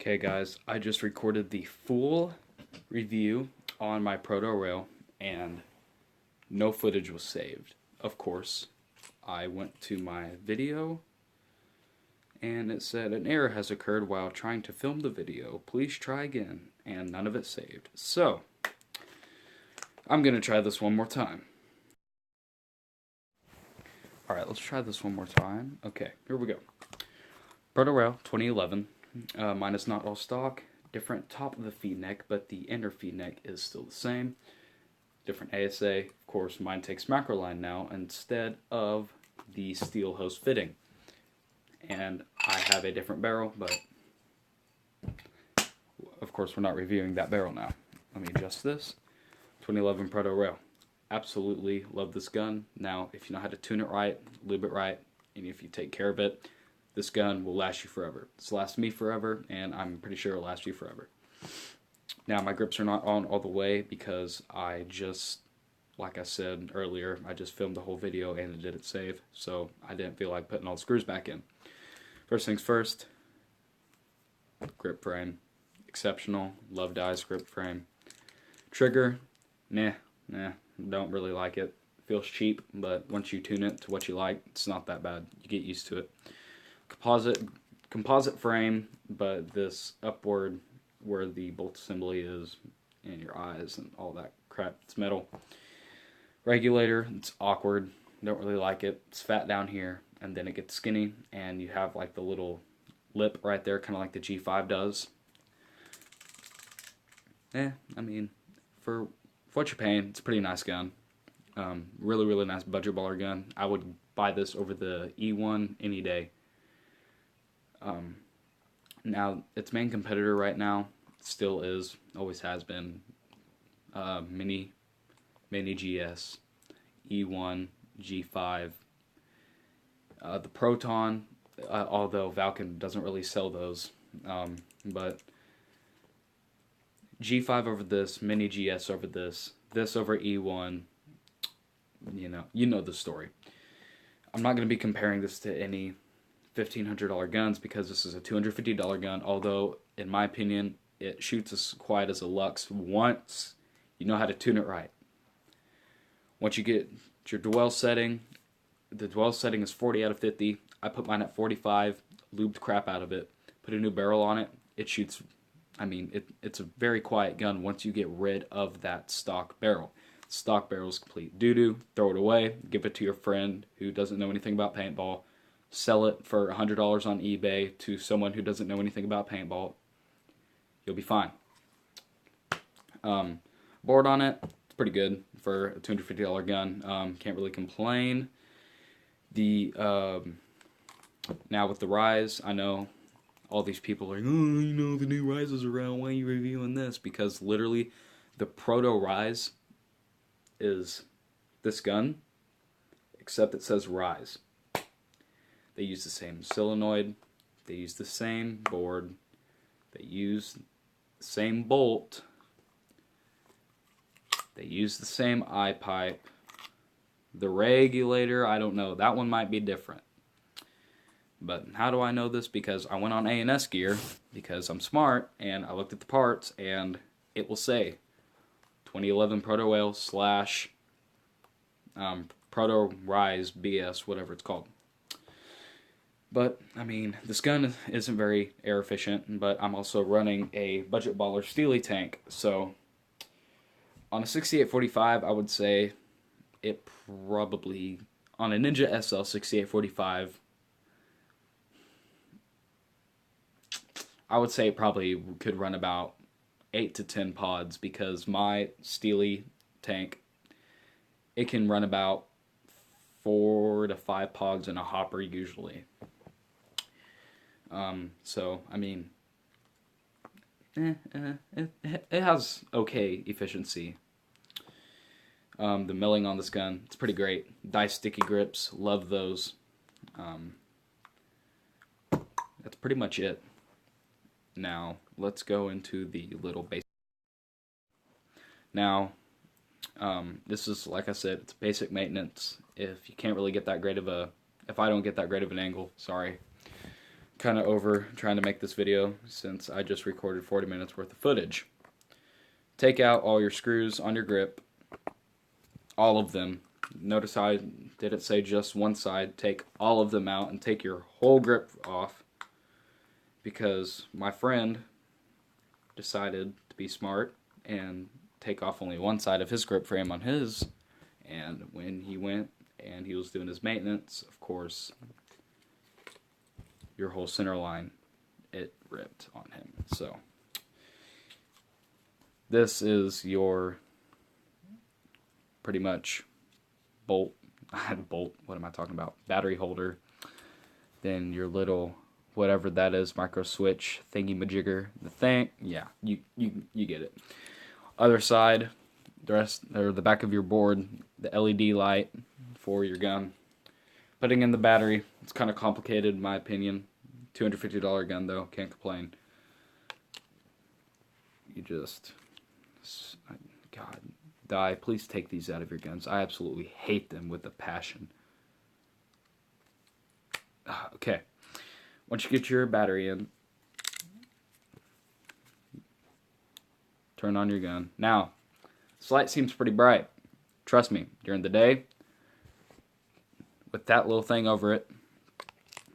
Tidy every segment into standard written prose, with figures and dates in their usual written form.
Okay guys, I just recorded the full review on my Proto rail and no footage was saved. Of course, I went to my video and it said an error has occurred while trying to film the video. Please try again, and none of it saved. So, I'm going to try this one more time. Alright, let's try this one more time. Okay, here we go. Proto rail 2011. Mine is not all stock. Different top of the feed neck, but the inner feed neck is still the same. Different ASA. Of course, mine takes macroline now instead of the steel hose fitting. And I have a different barrel, but of course we're not reviewing that barrel now. Let me adjust this. 2011 Proto rail. Absolutely love this gun. Now, if you know how to tune it right, lube it right, and if you take care of it, this gun will last you forever. It's lasted me forever, and I'm pretty sure it'll last you forever. Now, my grips are not on all the way because I just, like I said earlier, I just filmed the whole video and it didn't save, so I didn't feel like putting all the screws back in. First things first, grip frame. Exceptional. Love Dye's grip frame. Trigger, nah, don't really like it. Feels cheap, but once you tune it to what you like, it's not that bad. You get used to it. Composite frame, but this upward where the bolt assembly is in your eyes and all that crap, it's metal. Regulator, it's awkward. Don't really like it. It's fat down here, and then it gets skinny, and you have like the little lip right there, kind of like the G5 does. I mean, for what you're paying, it's a pretty nice gun. Really nice budget baller gun. I would buy this over the E1 any day. Now, its main competitor right now still is, always has been, Mini GS, E1, G5, the Proton, although Valken doesn't really sell those, but G5 over this, Mini GS over this over E1, you know the story. I'm not going to be comparing this to any $1,500 guns because this is a $250 gun, although in my opinion it shoots as quiet as a Lux once you know how to tune it right. Once you get your dwell setting, the dwell setting is 40 out of 50. I put mine at 45, lubed crap out of it, put a new barrel on it. It shoots, I mean, it's a very quiet gun once you get rid of that stock barrel. Stock barrel is complete doo-doo. Throw it away, give it to your friend who doesn't know anything about paintball. Sell it for $100 on eBay to someone who doesn't know anything about paintball. You'll be fine. Board on it, it's pretty good for a $250 gun. Can't really complain. Now with the Rise, I know all these people are like, oh, you know, the new Rise is around, why are you reviewing this? Because literally, the Proto Rise is this gun, except it says Rise. They use the same solenoid, they use the same board, they use the same bolt, they use the same eye pipe. The regulator, I don't know, that one might be different. But how do I know this? Because I went on A&S Gear, because I'm smart, and I looked at the parts, and it will say 2011 Proto Whale / Proto Rise BS, whatever it's called. But, I mean, this gun isn't very air efficient, but I'm also running a budget baller Steely tank, so on a 6845, I would say it probably, on a Ninja SL 6845, I would say it probably could run about 8 to 10 pods, because my Steely tank, it can run about 4 to 5 pods in a hopper usually. So, I mean, it has okay efficiency. The milling on this gun, it's pretty great. Dice sticky grips, love those. That's pretty much it. Now, let's go into the little basic. Now, this is, like I said, it's basic maintenance. If you can't really get that great of a, if I don't get that great of an angle, sorry. kind of over trying to make this video since I just recorded 40 minutes worth of footage. Take out all your screws on your grip, all of them. Notice I didn't say just one side. Take all of them out and take your whole grip off, because my friend decided to be smart and take off only one side of his grip frame on his, and when he went and he was doing his maintenance, of course, your whole center line, it ripped on him. So this is your pretty much bolt, what am I talking about? Battery holder. Then your little, whatever that is, micro switch thingy majigger. The thing, yeah, you get it. Other side, the rest, or the back of your board, the LED light for your gun. Putting in the battery, it's kind of complicated in my opinion. $250 gun though, can't complain. You just, God, die, please take these out of your guns. I absolutely hate them with a passion. Okay, once you get your battery in, turn on your gun. Now, this light seems pretty bright. Trust me, during the day, with that little thing over it,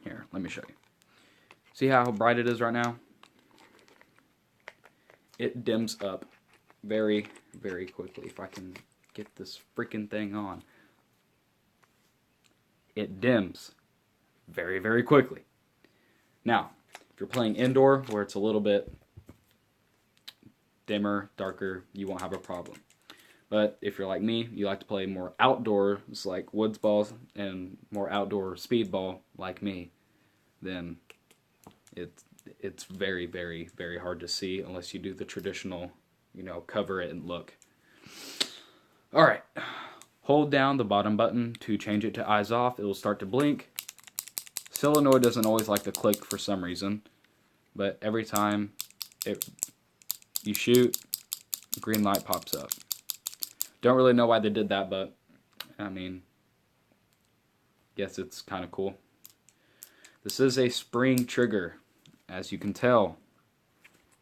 here, let me show you. See how bright it is right now? It dims up very, very quickly. If I can get this freaking thing on. It dims very, very quickly. Now, if you're playing indoor where it's a little bit dimmer, darker, you won't have a problem. But if you're like me, you like to play more outdoors like woods balls and more outdoor speedball like me, then it's very, very, very hard to see unless you do the traditional, cover it and look. Alright, hold down the bottom button to change it to eyes off. It will start to blink. Solenoid doesn't always like to click for some reason, but every time you shoot, green light pops up. Don't really know why they did that, but I mean, guess it's kind of cool. This is a spring trigger, as you can tell.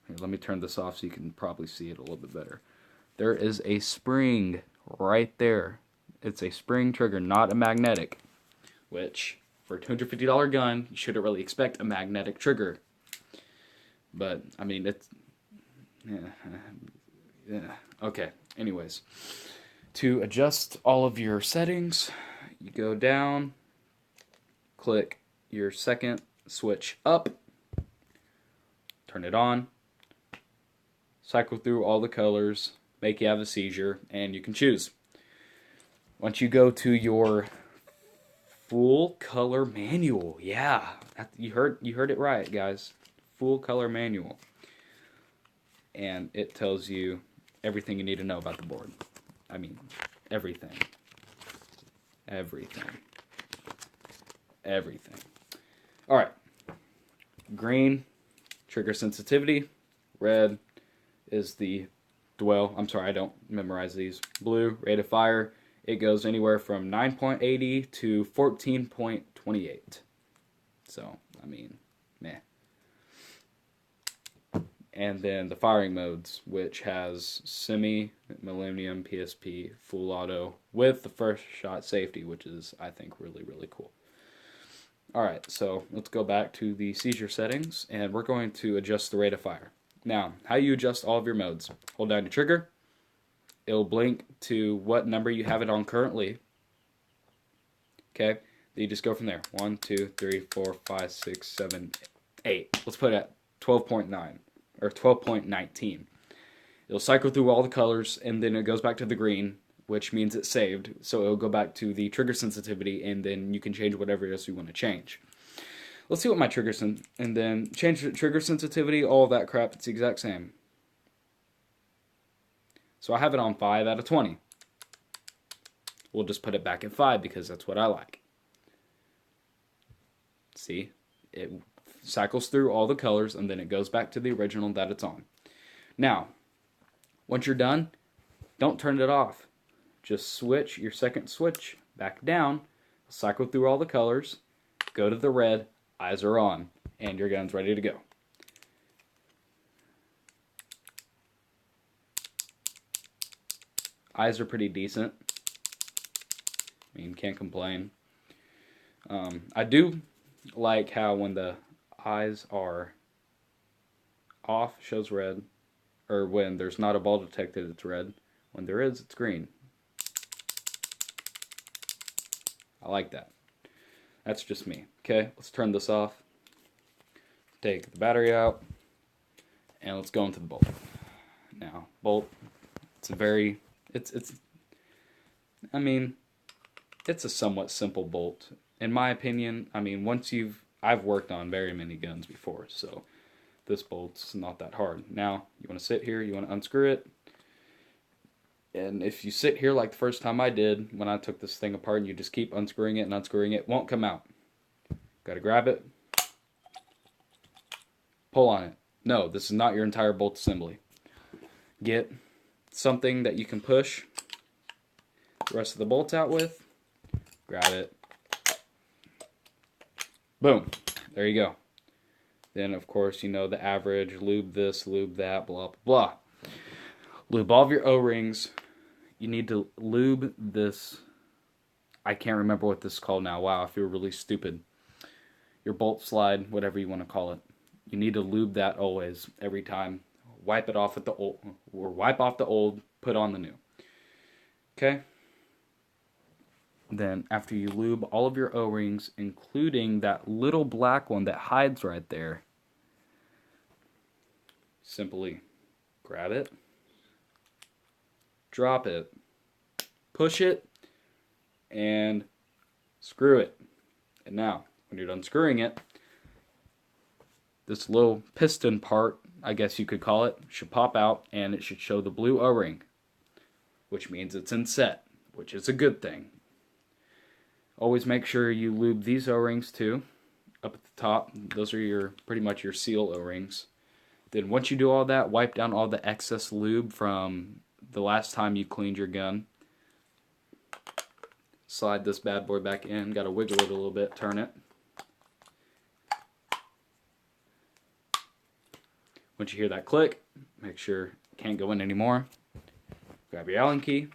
Here, let me turn this off so you can probably see it a little bit better. There is a spring right there. It's a spring trigger, not a magnetic, which for a $250 gun, you shouldn't really expect a magnetic trigger. But, I mean, it's... Yeah. Okay, anyways. To adjust all of your settings, you go down, click your second switch up, turn it on, cycle through all the colors, make you have a seizure, and you can choose. Once you go to your full color manual, yeah, you heard it right, guys. Full color manual, and it tells you everything you need to know about the board. I mean, everything. Alright. Green, trigger sensitivity. Red is the dwell. I'm sorry, I don't memorize these. Blue, rate of fire. It goes anywhere from 9.80 to 14.28. So, I mean, meh. And then the firing modes, which has semi, millennium, PSP, full auto, with the first shot safety, which is, I think, really, really cool. Alright, so let's go back to the seizure settings, and we're going to adjust the rate of fire. Now, how you adjust all of your modes. Hold down your trigger. It'll blink to what number you have it on currently. Okay, then you just go from there. 1, 2, 3, 4, 5, 6, 7, 8. Let's put it at 12.9. Or 12.19. It'll cycle through all the colors, and then it goes back to the green, which means it's saved. So it'll go back to the trigger sensitivity, and then you can change whatever else you want to change. Let's see what my trigger and then change the trigger sensitivity, all that crap, it's the exact same. So I have it on 5 out of 20. We'll just put it back at 5 because that's what I like. See? It cycles through all the colors, and then it goes back to the original that it's on. Now, once you're done, don't turn it off. Just switch your second switch back down, cycle through all the colors, go to the red, eyes are on. and your gun's ready to go. Eyes are pretty decent. I mean, can't complain. I do like how when the eyes are off, shows red, or when there's not a ball detected, it's red. When there is, it's green. I like that. That's just me. Okay, let's turn this off. Take the battery out, and let's go into the bolt. Now, bolt, it's a very, I mean, it's a somewhat simple bolt. In my opinion, I mean, I've worked on very many guns before, so this bolt's not that hard. Now, you want to sit here, you want to unscrew it, and if you sit here like the first time I did, when I took this thing apart, and you just keep unscrewing it and unscrewing it, it won't come out. Got to grab it, pull on it. No, this is not your entire bolt assembly. Get something that you can push the rest of the bolts out with, grab it, boom, there you go. Then, of course, you know the average, lube this, lube that, blah, blah, blah. Lube all of your O-rings. You need to lube this. I can't remember what this is called now. Wow, I feel really stupid. Your bolt slide, whatever you want to call it. You need to lube that always, every time. Wipe it off with the old, or wipe off the old, put on the new. Okay? Then, after you lube all of your O-rings, including that little black one that hides right there, simply grab it, drop it, push it, and screw it. And now, when you're done screwing it, this little piston part, I guess you could call it, should pop out, and it should show the blue O-ring, which means it's in set, which is a good thing. Always make sure you lube these O-rings too, up at the top. Those are pretty much your seal O-rings. Then once you do all that, wipe down all the excess lube from the last time you cleaned your gun. Slide this bad boy back in. Got to wiggle it a little bit, turn it. Once you hear that click, make sure it can't go in anymore. Grab your Allen key.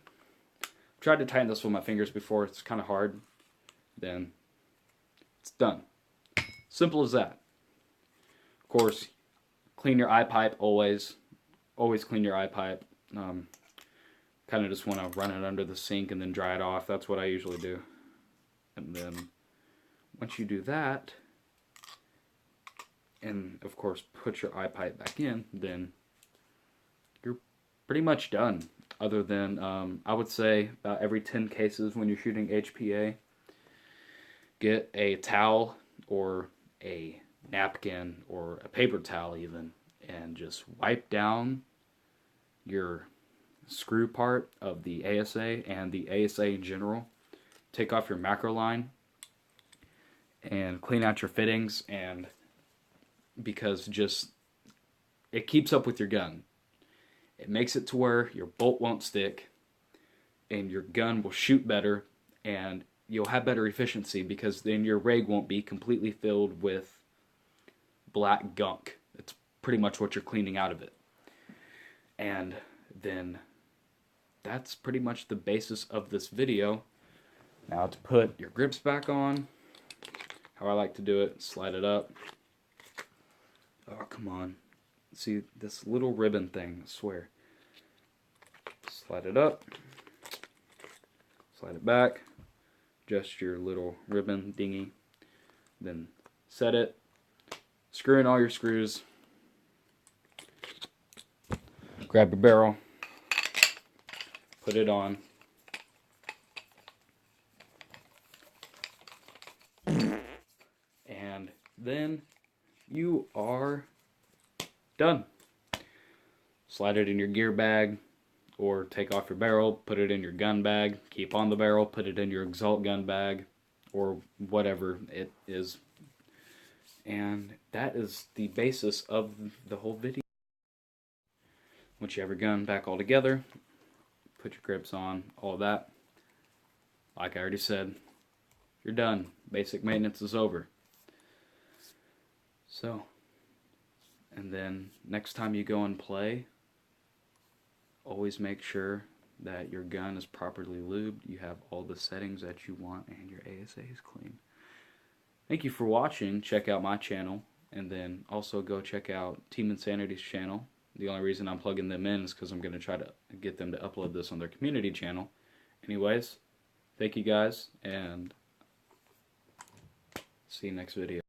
I've tried to tighten this with my fingers before. It's kind of hard. Then it's done. Simple as that. Of course, clean your eye pipe always. Always clean your eye pipe. Kind of just want to run it under the sink and then dry it off. That's what I usually do. And then once you do that, and of course put your eye pipe back in, then you're pretty much done. Other than, I would say about every 10 cases when you're shooting HPA, get a towel or a napkin or a paper towel even, and just wipe down your screw part of the ASA and the ASA in general. Take off your macro line and clean out your fittings, and because just it keeps up with your gun. It makes it to where your bolt won't stick and your gun will shoot better, and you'll have better efficiency because then your rig won't be completely filled with black gunk. It's pretty much what you're cleaning out of it. And then that's pretty much the basis of this video. Now to put your grips back on, how I like to do it, slide it up. Oh, come on. See this little ribbon thing, I swear. Slide it up, slide it back, adjust your little ribbon dingy, then set it, screw in all your screws, grab your barrel, put it on, and then you are done. Slide it in your gear bag, or take off your barrel, put it in your gun bag, keep on the barrel, put it in your exalt gun bag, or whatever it is. And that is the basis of the whole video. Once you have your gun back all together, put your grips on, all that, like I already said, you're done. Basic maintenance is over. So, and then next time you go and play, always make sure that your gun is properly lubed, you have all the settings that you want, and your ASA is clean. Thank you for watching. Check out my channel, and then also go check out Team Insanity's channel. The only reason I'm plugging them in is because I'm going to try to get them to upload this on their community channel. Anyways, thank you guys, and see you next video.